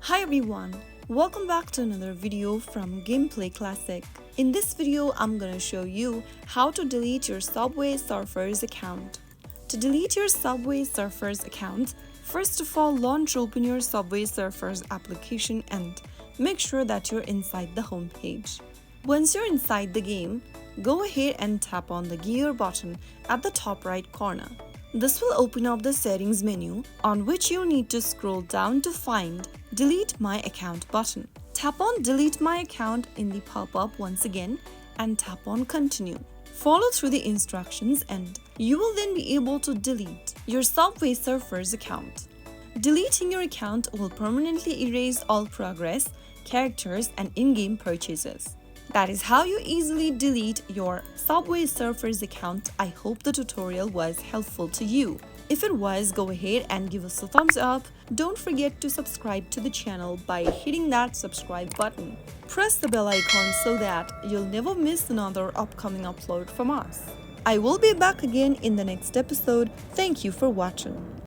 Hi everyone, welcome back to another video from Gameplay Classic. In this video, I'm gonna show you how to delete your Subway Surfers account. To delete your Subway Surfers account, first of all open your Subway Surfers application and make sure that you're inside the home page. Once you're inside the game, go ahead and tap on the gear button at the top right corner. This will open up the settings menu on which you need to scroll down to find Delete My Account button. Tap on Delete My Account in the pop-up once again and tap on Continue. Follow through the instructions and you will then be able to delete your Subway Surfers account. Deleting your account will permanently erase all progress, characters, and in-game purchases. That is how you easily delete your Subway Surfers account. I hope the tutorial was helpful to you. If it was, go ahead and give us a thumbs up. Don't forget to subscribe to the channel by hitting that subscribe button. Press the bell icon so that you'll never miss another upcoming upload from us. I will be back again in the next episode. Thank you for watching.